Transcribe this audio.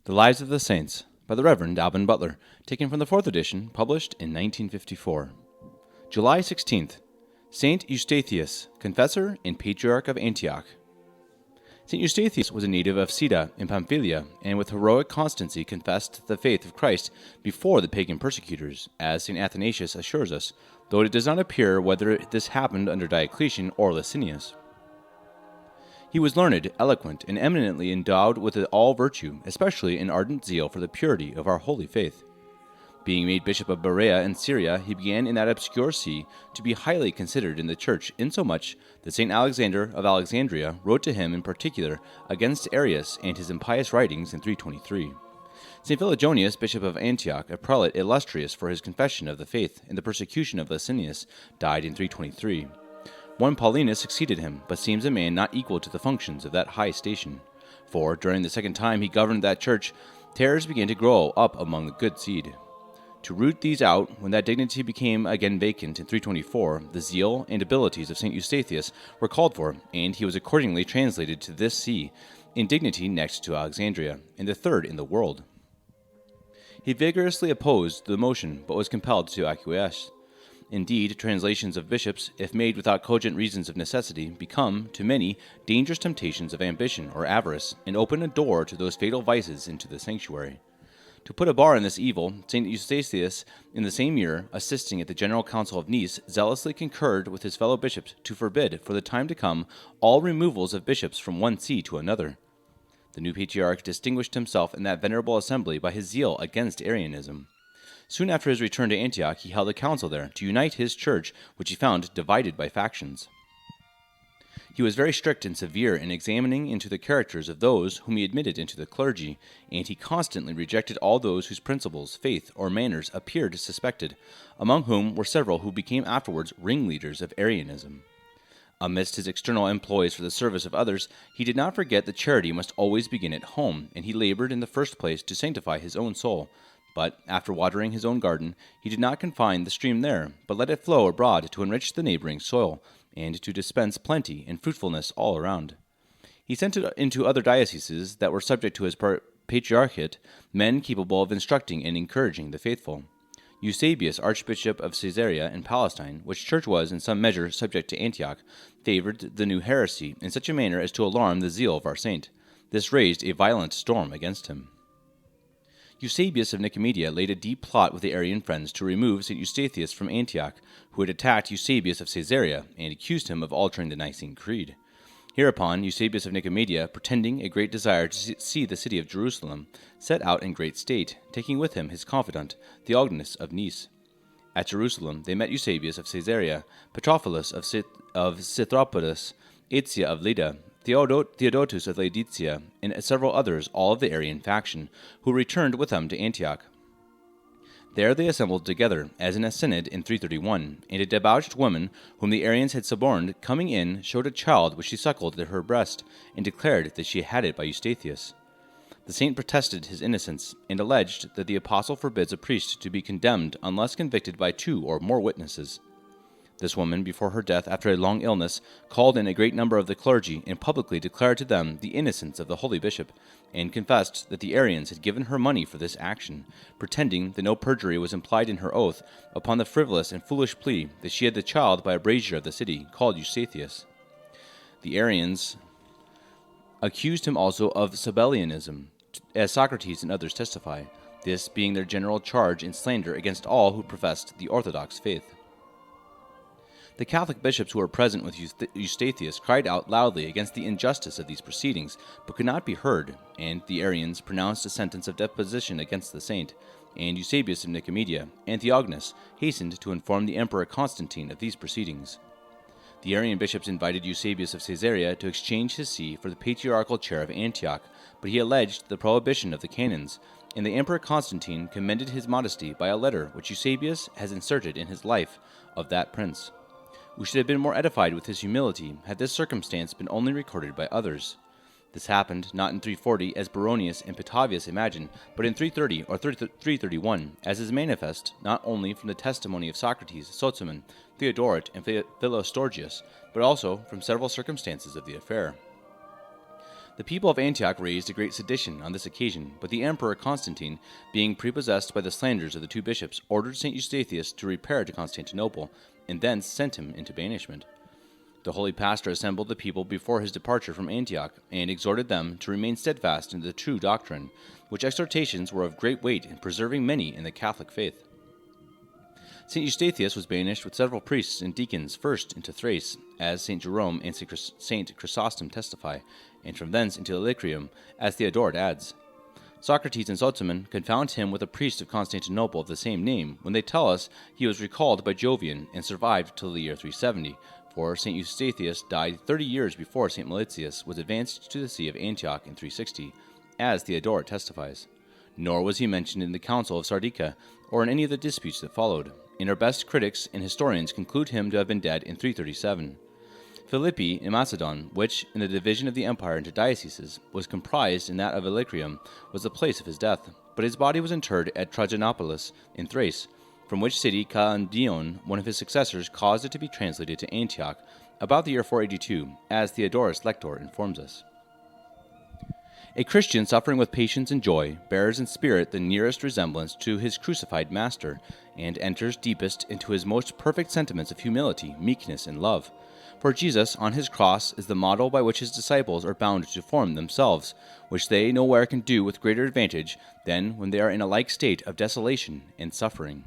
The Lives of the Saints by the Reverend Alban Butler, taken from the 4th edition, published in 1954. July 16th, Saint Eustathius, Confessor and Patriarch of Antioch. Saint Eustathius was a native of Sida in Pamphylia, and with heroic constancy confessed the faith of Christ before the pagan persecutors, as Saint Athanasius assures us, though it does not appear whether this happened under Diocletian or Licinius. He was learned, eloquent, and eminently endowed with all virtue, especially an ardent zeal for the purity of our holy faith. Being made Bishop of Berea in Syria, he began in that obscure see to be highly considered in the Church, insomuch that St. Alexander of Alexandria wrote to him in particular against Arius and his impious writings in 323. St. Philogonius, Bishop of Antioch, a prelate illustrious for his confession of the faith in the persecution of Licinius, died in 323. One Paulinus succeeded him, but seems a man not equal to the functions of that high station. For, during the second time he governed that church, tares began to grow up among the good seed. To root these out, when that dignity became again vacant in 324, the zeal and abilities of St. Eustathius were called for, and he was accordingly translated to this see, in dignity next to Alexandria, and the third in the world. He vigorously opposed the motion, but was compelled to acquiesce. Indeed, translations of bishops, if made without cogent reasons of necessity, become, to many, dangerous temptations of ambition or avarice, and open a door to those fatal vices into the sanctuary. To put a bar on this evil, St. Eustathius, in the same year, assisting at the General Council of Nice, zealously concurred with his fellow bishops to forbid, for the time to come, all removals of bishops from one see to another. The new patriarch distinguished himself in that venerable assembly by his zeal against Arianism. Soon after his return to Antioch, he held a council there to unite his church, which he found divided by factions. He was very strict and severe in examining into the characters of those whom he admitted into the clergy, and he constantly rejected all those whose principles, faith, or manners appeared suspected, among whom were several who became afterwards ringleaders of Arianism. Amidst his external employs for the service of others, he did not forget that charity must always begin at home, and he labored in the first place to sanctify his own soul. But, after watering his own garden, he did not confine the stream there, but let it flow abroad to enrich the neighboring soil, and to dispense plenty and fruitfulness all around. He sent into other dioceses that were subject to his patriarchate men capable of instructing and encouraging the faithful. Eustathius, Archbishop of Caesarea in Palestine, which church was in some measure subject to Antioch, favored the new heresy in such a manner as to alarm the zeal of our saint. This raised a violent storm against him. Eusebius of Nicomedia laid a deep plot with the Arian friends to remove St. Eustathius from Antioch, who had attacked Eusebius of Caesarea and accused him of altering the Nicene Creed. Hereupon, Eusebius of Nicomedia, pretending a great desire to see the city of Jerusalem, set out in great state, taking with him his confidant, Theognis of Nice. At Jerusalem they met Eusebius of Caesarea, Petrophilus of Cythropolis, Aetia of Lydda, Theodotus of Laodicea, and several others, all of the Arian faction, who returned with them to Antioch. There they assembled together, as in a synod in 331, and a debauched woman, whom the Arians had suborned, coming in, showed a child which she suckled at her breast, and declared that she had it by Eustathius. The saint protested his innocence, and alleged that the apostle forbids a priest to be condemned unless convicted by 2 or more witnesses. This woman, before her death after a long illness, called in a great number of the clergy and publicly declared to them the innocence of the holy bishop, and confessed that the Arians had given her money for this action, pretending that no perjury was implied in her oath, upon the frivolous and foolish plea that she had the child by a brazier of the city, called Eustathius. The Arians accused him also of Sabellianism, as Socrates and others testify, this being their general charge and slander against all who professed the orthodox faith. The Catholic bishops who were present with Eustathius cried out loudly against the injustice of these proceedings, but could not be heard, and the Arians pronounced a sentence of deposition against the saint, and Eusebius of Nicomedia and Theognis hastened to inform the Emperor Constantine of these proceedings. The Arian bishops invited Eusebius of Caesarea to exchange his see for the patriarchal chair of Antioch, but he alleged the prohibition of the canons, and the Emperor Constantine commended his modesty by a letter which Eusebius has inserted in his life of that prince. We should have been more edified with his humility had this circumstance been only recorded by others. This happened not in 340, as Baronius and Petavius imagine, but in 330 or 331, as is manifest not only from the testimony of Socrates, Sozomen, Theodoret, and Philostorgius, but also from several circumstances of the affair. The people of Antioch raised a great sedition on this occasion, but the Emperor Constantine, being prepossessed by the slanders of the two bishops, ordered St. Eustathius to repair to Constantinople, and thence sent him into banishment. The holy pastor assembled the people before his departure from Antioch, and exhorted them to remain steadfast in the true doctrine, which exhortations were of great weight in preserving many in the Catholic faith. St. Eustathius was banished with several priests and deacons first into Thrace, as St. Jerome and St. Chrysostom testify, and from thence into Illyricum, as Theodoret adds. Socrates and Sozomen confound him with a priest of Constantinople of the same name, when they tell us he was recalled by Jovian and survived till the year 370, for St. Eustathius died 30 years before St. Melitius was advanced to the see of Antioch in 360, as Theodoret testifies. Nor was he mentioned in the Council of Sardica, or in any of the disputes that followed, and our best critics and historians conclude him to have been dead in 337. Philippi in Macedon, which, in the division of the empire into dioceses, was comprised in that of Illyricum, was the place of his death, but his body was interred at Trajanopolis in Thrace, from which city Dion, one of his successors, caused it to be translated to Antioch, about the year 482, as Theodorus Lector informs us. A Christian suffering with patience and joy bears in spirit the nearest resemblance to his crucified Master, and enters deepest into his most perfect sentiments of humility, meekness, and love. For Jesus, on his cross, is the model by which his disciples are bound to form themselves, which they nowhere can do with greater advantage than when they are in a like state of desolation and suffering.